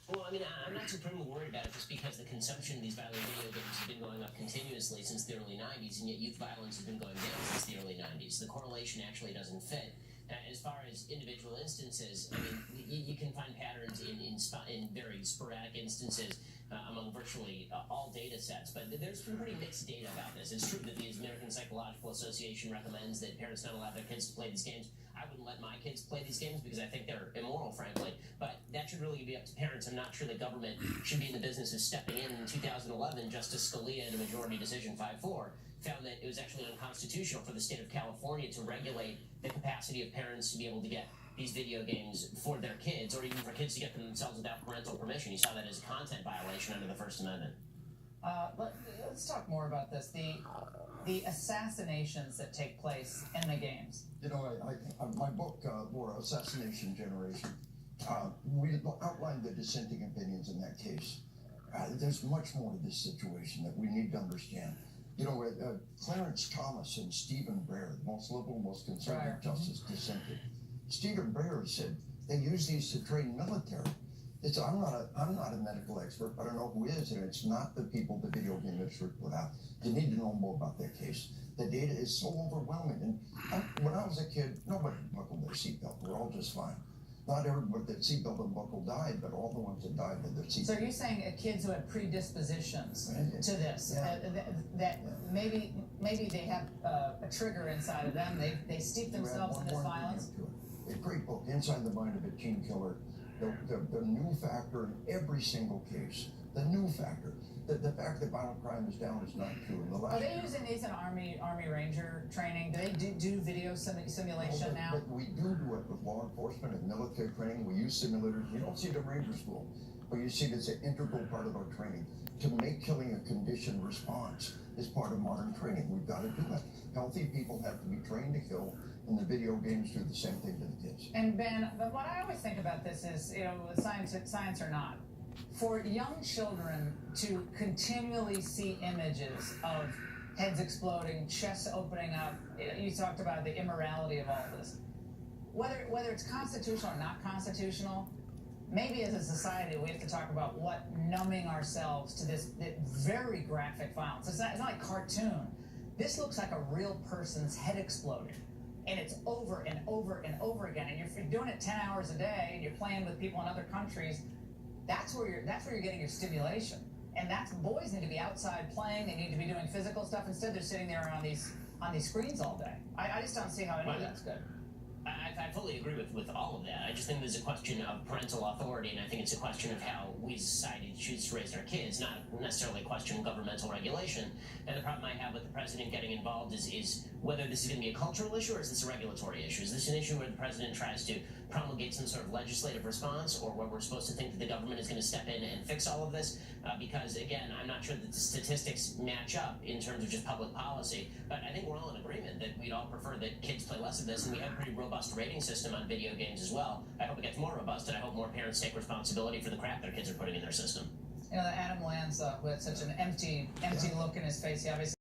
Well, I mean, I'm not supremely worried about it just because the consumption of these violent video games has been going up continuously since the early 90s, and yet youth violence has been going down since the early 90s. The correlation actually doesn't fit. As far as individual instances, I mean, you can find patterns in very sporadic instances among virtually all data sets, but there's been pretty mixed data about this. It's true that the American Psychological Association recommends that parents not allow their kids to play these games. I wouldn't let my kids play these games because I think they're immoral, frankly, but that should really be up to parents. I'm not sure the government should be in the business of stepping in. In 2011, Justice Scalia, in a majority decision 5-4, found that it was actually unconstitutional for the state of California to regulate the capacity of parents to be able to get these video games for their kids, or even for kids to get them themselves without parental permission. You saw that as a content violation under the First Amendment. Let's talk more about this. The assassinations that take place in the games. You know, my book, Laura, Assassination Generation, we outlined the dissenting opinions in that case. There's much more to this situation that we need to understand. You know, Clarence Thomas and Stephen Breyer, the most liberal, most conservative justice, dissented. Stephen Breyer said they use these to train military. I'm not a medical expert, but I don't know who is, and it's not the people the video game industry put out. You need to know more about that case. The data is so overwhelming. And when I was a kid, nobody buckled their seatbelt. We're all just fine. Not everybody that seatbelt and buckle died, but all the ones that died with their seatbelt. So you're saying kids who have predispositions to this, that maybe they have a trigger inside of them. They steep themselves in this violence. A great book, Inside the Mind of a Teen Killer. The new factor in every single case. The new factor. The fact that violent crime is down is not true. Are they using these in Army Ranger training? Do they do video simulation now? But we do it with law enforcement and military training. We use simulators. You don't see it in Ranger School, but you see it as an integral part of our training. To make killing a conditioned response is part of modern training. We've got to do it. Healthy people have to be trained to kill, and the video games do the same thing to the kids. And Ben, but what I always think about this is, you know, science or not, for young children to continually see images of heads exploding, chests opening up, you talked about the immorality of all of this. Whether it's constitutional or not constitutional, maybe as a society we have to talk about what numbing ourselves to this very graphic violence. It's not like cartoon. This looks like a real person's head exploding. And it's over and over and over again. And you're doing it 10 hours a day, and you're playing with people in other countries. That's where you're getting your stimulation. And boys need to be outside playing. They need to be doing physical stuff. Instead, they're sitting there on these screens all day. I just don't see how any of that's good. I fully agree with all of that. I just think there's a question of parental authority, and I think it's a question of how we as a society choose to raise our kids, not necessarily a question of governmental regulation. And the problem I have with the president getting involved is whether this is going to be a cultural issue or is this a regulatory issue? Is this an issue where the president tries to promulgate some sort of legislative response, or where we're supposed to think that the government is going to step in and fix all of this? Because, again, I'm not sure that the statistics match up in terms of just public policy, but I think we're all in agreement that we'd all prefer that kids play less of this, and we have a pretty robust rating system on video games as well. I hope it gets more robust, and I hope more parents take responsibility for the crap their kids are putting in their system. You know, Adam Lanza, who had such an empty look in his face, he obviously